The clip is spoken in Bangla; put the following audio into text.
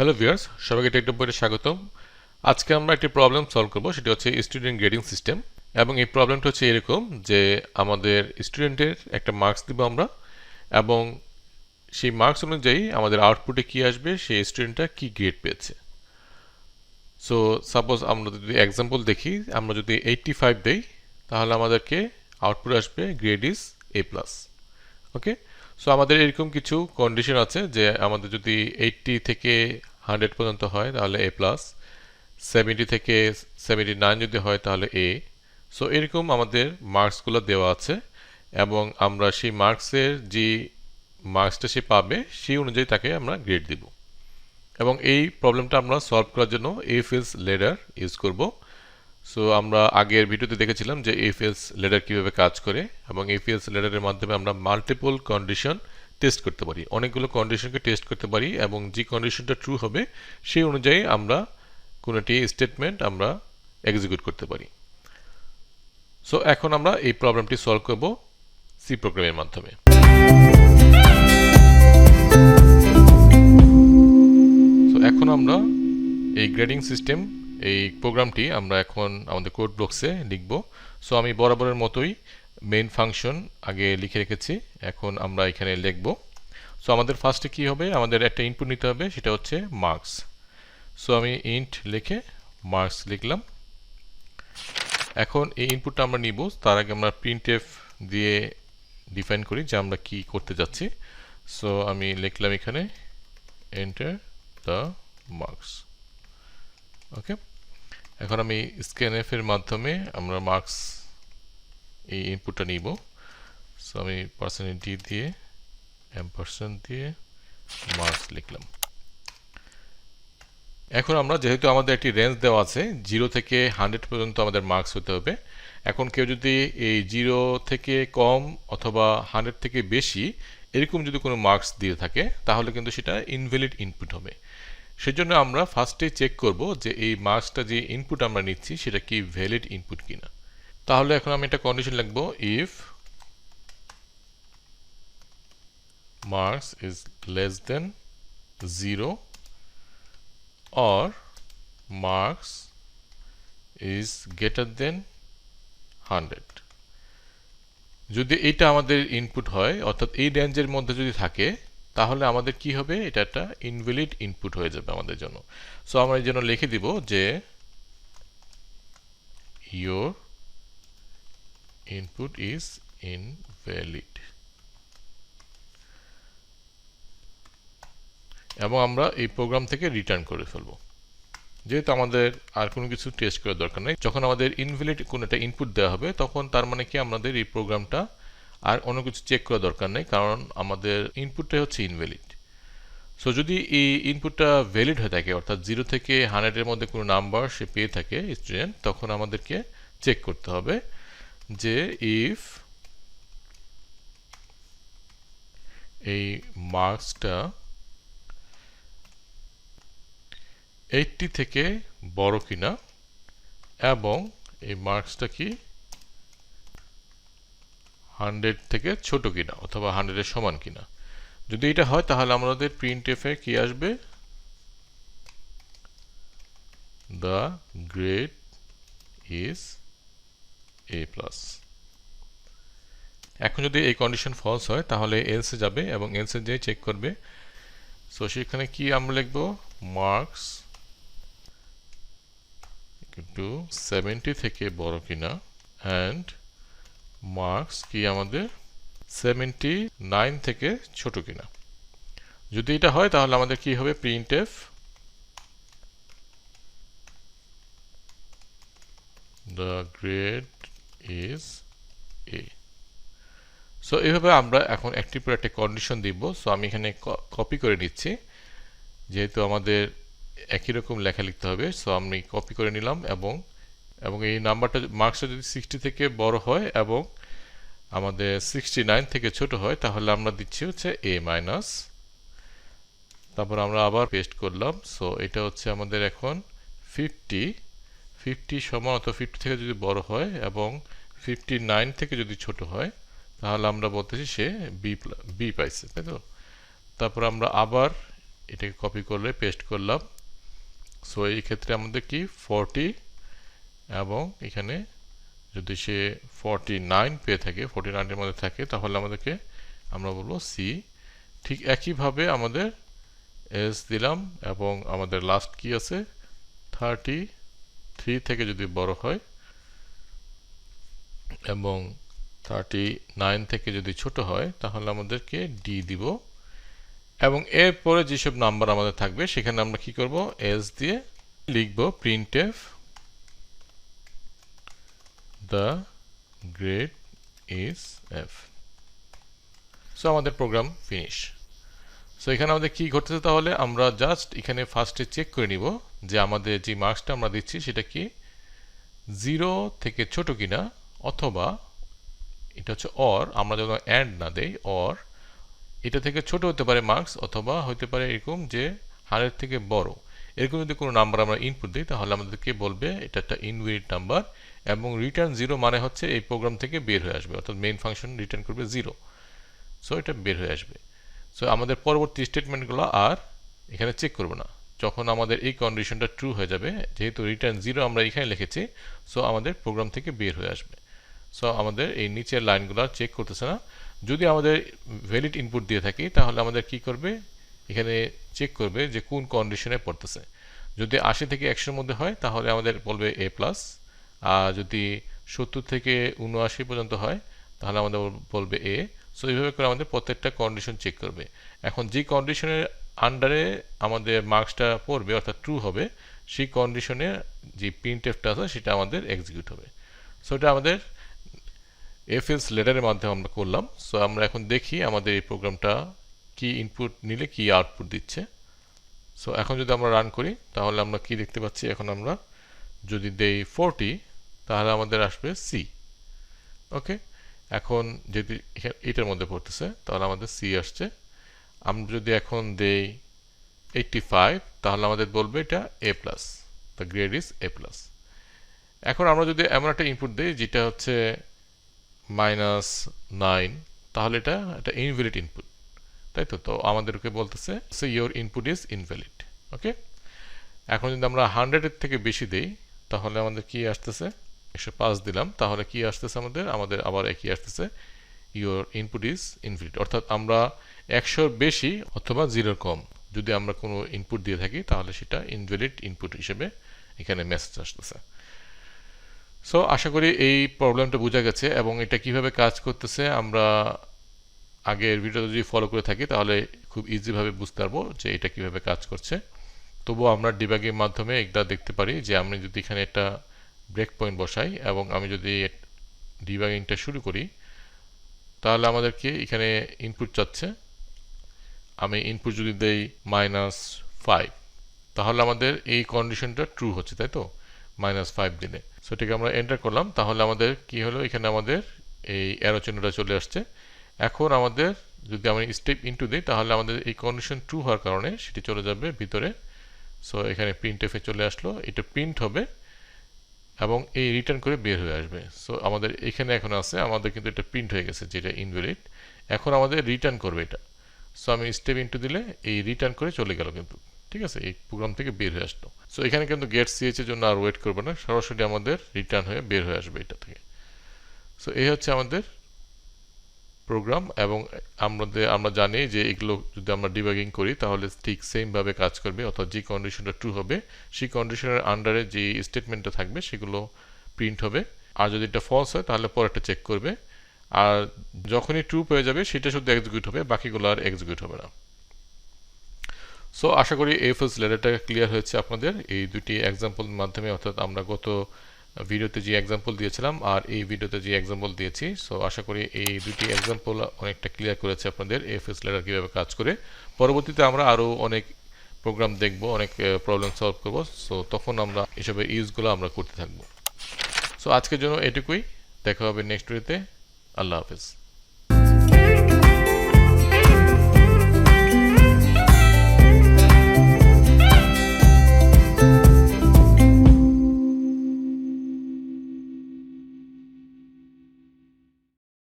হ্যালো ভিউয়ার্স, সবাইকে টেকটপ বইতে স্বাগতম। আজকে আমরা একটি প্রবলেম সলভ করব, সেটা হচ্ছে স্টুডেন্ট গ্রেডিং সিস্টেম। এবং এই প্রবলেমটা হচ্ছে এরকম যে আমাদের স্টুডেন্টের একটা মার্কস দিব আমরা, এবং সেই মার্কস অনুযায়ী আমাদের আউটপুটে কি আসবে, সেই স্টুডেন্টটা কি গ্রেড পেয়েছে। সো সাপোজ আমরা যদি এক্সাম্পল দেখি, আমরা যদি 85 দেই তাহলে আমাদেরকে আউটপুট আসবে grade is A+। Okay, so আমাদের এরকম কিছু কন্ডিশন আছে যে আমাদের যদি 80 থেকে 100 পর্যন্ত হয় তাহলে A+, 70 থেকে 79 যদি হয় তাহলে A। সো এরকম আমাদের মার্কসগুলো দেওয়া আছে, এবং আমরা সেই মার্কসের যে মার্কসটা সে পাবে সেই অনুযায়ী তাকে আমরা গ্রেড দিব। এবং এই প্রবলেমটা আমরা সলভ করার জন্য ইফ এলস লেডার ইউজ করব। সো আমরা আগের ভিডিওতে দেখেছিলাম যে ইফ এলস লেডার কীভাবে কাজ করে, এবং ইফ এলস লেডারের মাধ্যমে আমরা মাল্টিপল কন্ডিশন টেস্ট করতে পারি, অনেকগুলো কন্ডিশনকে টেস্ট করতে পারি, এবং যে কন্ডিশনটা ট্রু হবে সেই অনুযায়ী আমরা কোনো একটি স্টেটমেন্ট আমরা এক্সিকিউট করতে পারি। সো এখন আমরা এই প্রবলেমটি সলভ করব সি প্রোগ্রামের মাধ্যমে। সো এখন আমরা এই গ্রেডিং সিস্টেম, এই প্রোগ্রামটি আমরা এখন আমাদের কোড বক্সে লিখব। সো আমি বরাবরের মতোই মেইন ফাংশন আগে লিখে রেখেছি, এখন আমরা এখানে লিখব। সো আমাদের ফার্স্টে কি হবে, আমাদের একটা ইনপুট নিতে হবে, সেটা হচ্ছে মার্কস। সো আমি ইন্ট লিখে মার্কস লিখলাম। এখন এই ইনপুটটা আমরা নিব, তার আগে আমরা প্রিন্টএফ দিয়ে ডিফাইন করি যে আমরা কি করতে যাচ্ছি। সো আমি লিখলাম এখানে এন্টার দ্য মার্কস। ওকে, এখন আমি স্ক্যানএফ এর মাধ্যমে আমরা মার্কস এই ইনপুটটা নিব। সো আমি % দিয়ে এম্পারসেন্ট দিয়ে মার্কস লিখলাম। এখন আমরা যেহেতু আমাদের একটি রেঞ্জ দেওয়া আছে 0 থেকে 100 পর্যন্ত আমাদের মার্কস হতে হবে। এখন কেউ যদি এই 0 থেকে কম অথবা 100 থেকে বেশি এরকম যদি কোনো মার্কস দিয়ে থাকে তাহলে কিন্তু সেটা ইনভ্যালিড ইনপুট হবে। সেজন্য আমরা ফার্স্টে চেক করব যে এই মার্কসটা যে ইনপুট আমরা নিচ্ছি সেটা কি ভ্যালিড ইনপুট কিনা। তাহলে এখন আমি একটা কন্ডিশন লিখব, if marks is less than 0 or marks is greater than 100। যদি এটা আমাদের ইনপুট হয়, অর্থাৎ এই রেঞ্জের মধ্যে যদি থাকে, তাহলে আমাদের কি হবে, এটা একটা ইনভ্যালিড ইনপুট হয়ে যাবে আমাদের জন্য। সো আমরা এই জন্য লিখে দিব যে your input is invalid, এবং আমরা এই প্রোগ্রাম থেকে রিটার্ন করে ফেলবো, যেহেতু আমাদের আর কোনো কিছু টেস্ট করার দরকার নেই। যখন আমাদের ইনভ্যালিড কোনো একটা ইনপুট দেওয়া হবে তখন তার মানে কি আমাদের এই প্রোগ্রামটা আর অন্য কিছু চেক করার দরকার নেই, কারণ আমাদের ইনপুটটাই হচ্ছে ইনভ্যালিড। সো যদি এই ইনপুটটা ভ্যালিড হয়ে থাকে, অর্থাৎ 0 থেকে 100 এর মধ্যে কোনো নাম্বার সে পেয়ে থাকে স্টুডেন্ট, তখন আমাদেরকে চেক করতে হবে যে ইফ এই মার্কসটা 80 থেকে বড় কিনা, এবং এই মার্কসটা কি 100 থেকে ছোট কিনা অথবা 100 এর সমান কিনা। যদি এটা হয় তাহলে আমাদের প্রিন্টএফ এ কি আসবে, the grade is A+। এখন যদি এই কন্ডিশন ফলস হয় তাহলে এলসে যাবে এবং এলসে যেয়ে চেক করবে। সো সেখানে কি আমরা লিখব, মার্কস কিন্তু 70 থেকে বড় কিনা, অ্যান্ড মার্কস কি আমাদের 79 থেকে ছোট কিনা। যদি এটা হয় তাহলে আমাদের কি হবে, printf the grade is A। So এইভাবে আমরা এখন একটির পর একটা কন্ডিশন দিব। সো আমি এখানে কপি করে নিচ্ছি, যেহেতু আমাদের একই রকম লেখা লিখতে হবে। সো আমি কপি করে নিলাম, এবং এই নাম্বারটা মার্কসটা যদি 60 থেকে বড় হয় এবং আমাদের 69 থেকে ছোট হয় তাহলে আমরা দিচ্ছি হচ্ছে A-। তারপর আমরা আবার পেস্ট করলাম। সো এটা হচ্ছে আমাদের এখন 50 সমান অথবা 50 থেকে যদি বড় হয় এবং 59 থেকে যদি ছোট হয় তাহলে আমরা বলতেছি সে বি পাইছে, তাই তো। তারপর আমরা আবার এটাকে কপি করলে পেস্ট করলাম। সো এই ক্ষেত্রে আমাদের কি 40 এবং এখানে যদি সে 49 পেয়ে থাকে, 49 এর মধ্যে থাকে, তাহলে আমাদেরকে আমরা বলবো সি। ঠিক একইভাবে আমাদের এস দিলাম এবং আমাদের লাস্ট কি আছে 33 থেকে যদি বড় হয় এবং 39 থেকে যদি ছোট হয় তাহলে আমাদেরকে ডি দিব। এবং এরপরে যেসব নাম্বার আমাদের থাকবে সেখানে আমরা কি করব, এস দিয়ে লিখব printf the grade is f। So আমাদের প্রোগ্রাম ফিনিশ। সো এখানে আমাদের কি ঘটতেছে, তাহলে আমরা জাস্ট এখানে ফার্স্টে চেক করে নিব যে আমাদের যে মার্কসটা আমরা দিচ্ছি সেটা কি 0 থেকে ছোট কিনা, অথবা এটা হচ্ছে অর, আমরা যখন অ্যান্ড না দেই অর এটা থেকে ছোট হতে পারে মার্কস, অথবা হতে পারে এরকম যে 100 থেকে বড়। এরকম যদি কোনো নাম্বার আমরা ইনপুট দিই তাহলে আমাদেরকে বলবে এটা একটা ইনভ্যালিড নাম্বার, এবং রিটার্ন 0 মানে হচ্ছে এই প্রোগ্রাম থেকে বের হয়ে আসবে, অর্থাৎ মেইন ফাংশন রিটার্ন করবে 0। সো এটা বের হয়ে আসবে। সো আমাদের পরবর্তী স্টেটমেন্টগুলো আর এখানে চেক করব না। যখন আমাদের এই কন্ডিশনটা ট্রু হয়ে যাবে, যেহেতু রিটার্ন 0 আমরা এখানে লিখেছি, সো আমাদের প্রোগ্রাম থেকে বের হয়ে আসবে। সো আমাদের এই নিচের লাইনগুলো চেক করতেছে না। যদি আমাদের ভ্যালিড ইনপুট দিয়ে থাকি তাহলে আমাদের কি করবে, এখানে চেক করবে যে কোন কন্ডিশনে পড়তেছে। যদি 80 থেকে 100 এর মধ্যে হয় তাহলে আমাদের বলবে এ প্লাস, আর যদি 70 থেকে 79 পর্যন্ত হয় তাহলে আমাদের বলবে এ। সো এইভাবে করে আমাদের প্রত্যেকটা কন্ডিশন চেক করবে। এখন যে কন্ডিশনের আন্ডারে আমাদের মার্কসটা পড়বে অর্থাৎ ট্রু হবে, সেই কন্ডিশনে যে প্রিন্টএফটা আছে সেটা আমাদের এক্সিকিউট হবে। সো এটা আমাদের এফএলস লেটারের মাধ্যমে আমরা করলাম। সো আমরা এখন দেখি আমাদের এই প্রোগ্রামটা কি ইনপুট নিলে কি আউটপুট দিচ্ছে। সো এখন যদি আমরা রান করি তাহলে আমরা কি দেখতে পাচ্ছি, এখন আমরা যদি দেই 40 তাহলে আমাদের আসবে সি। ওকে, এখন যদি এটার মধ্যে পড়তেছে তাহলে আমাদের সি আসছে। আমরা যদি এখন দেই 85 তাহলে আমাদের বলবে এটা A plus, the grade is A plus. এখন আমরা যদি এমন একটা ইনপুট দিই যেটা হচ্ছে -9, তাহলে এটা একটা ইনভ্যালিড ইনপুট, তাই তো। তো আমাদেরকে বলতেছে so your input is invalid. Okay, এখন যদি আমরা 100 এর থেকে বেশি দেই তাহলে আমাদের কি আসতেছে, 105 দিলাম, তাহলে কি আসতেছে আমাদের আমাদের আবার একই আসতেছে, ইওর ইনপুট ইজ ইনভ্যালিড। অর্থাৎ আমরা 100 বেশি অথবা 0 কম যদি আমরা কোনো ইনপুট দিয়ে থাকি তাহলে সেটা ইনভ্যালিড ইনপুট হিসেবে এখানে মেসেজ আসতেছে। সো আশা করি এই প্রবলেমটা বোঝা গেছে, এবং এটা কিভাবে কাজ করতেছে আমরা আগের ভিডিওটা যদি ফলো করে থাকি তাহলে খুব ইজিভাবে বুঝতে পারবো যে এটা কিভাবে কাজ করছে। তবুও আমরা ডিবাগের মাধ্যমে এটা দেখতে পারি যে আমি যদি এখানে একটা ব্রেক পয়েন্ট বসাই এবং আমি যদি ডিবাগিংটা শুরু করি তাহলে আমাদেরকে এখানে ইনপুট চাচ্ছে। আমি ইনপুট যদি দেই -5 তাহলে আমাদের এই কন্ডিশনটা ট্রু হচ্ছে, তাই তো, -5 দিলে। সো এটাকে আমরা এন্টার করলাম, তাহলে আমাদের কি হলো, এখানে আমাদের এই অ্যারো চিহ্নটা চলে আসছে। এখন আমাদের যদি আমি স্টেপ ইনটু দিই তাহলে আমাদের এই কন্ডিশন ট্রু হওয়ার কারণে সেটি চলে যাবে ভিতরে। সো এখানে প্রিন্টএফে চলে আসলো, এটা প্রিন্ট হবে এবং এই রিটার্ন করে বের হয়ে আসবে। সো আমাদের এখানে এখন আছে, আমাদের কিন্তু এটা প্রিন্ট হয়ে গেছে যেটা ইনভ্যালিড। এখন আমাদের রিটার্ন করবে এটা। সো আমি স্টেপ ইনটু দিলে এই রিটার্ন করে চলে গেল কিন্তু, ঠিক আছে, এই প্রোগ্রাম থেকে বের হয়ে আসলো। সো এখানে কিন্তু গেট সিএচ এর জন্য আর ওয়েট করবে না, সরাসরি আমাদের রিটার্ন হয়ে বের হয়ে আসবে এটা থেকে। সো এই হচ্ছে আমাদের প্রোগ্রাম, এবং আমরা জানি যে এগুলো যদি আমরা ডিবাগিং করি তাহলে ঠিক সেমভাবে কাজ করবে, অর্থাৎ যে কন্ডিশনটা ট্রু হবে সেই কন্ডিশনের আন্ডারে যে স্টেটমেন্টটা থাকবে সেগুলো প্রিন্ট হবে, আর যদি এটা ফলস হয় তাহলে পরেরটা চেক করবে, আর যখনই ট্রু পেয়ে যাবে সেটা শুধু এক্সিকিউট হবে, বাকিগুলো আর এক্সিকিউট হবে না। সো আশা করি এফএলস লেটারটা ক্লিয়ার হয়েছে আপনাদের এই দুটি এক্সাম্পলের মাধ্যমে, অর্থাৎ আমরা গত ভিডিওতে যে এক্সাম্পল দিয়েছিলাম আর এই ভিডিওতে যে এক্সাম্পল দিয়েছি। সো আশা করি এই দুটি এক্সাম্পল অনেকটা ক্লিয়ার করেছে আপনাদের এফএলস লেটার কীভাবে কাজ করে। পরবর্তীতে আমরা আরও অনেক প্রোগ্রাম দেখব, অনেক প্রবলেম সলভ করব। সো তখন আমরা এসবের ইউজগুলো আমরা করতে থাকবো। সো আজকের জন্য এটুকুই, দেখা হবে নেক্সট ভিডিওতে। আল্লাহ হাফেজ।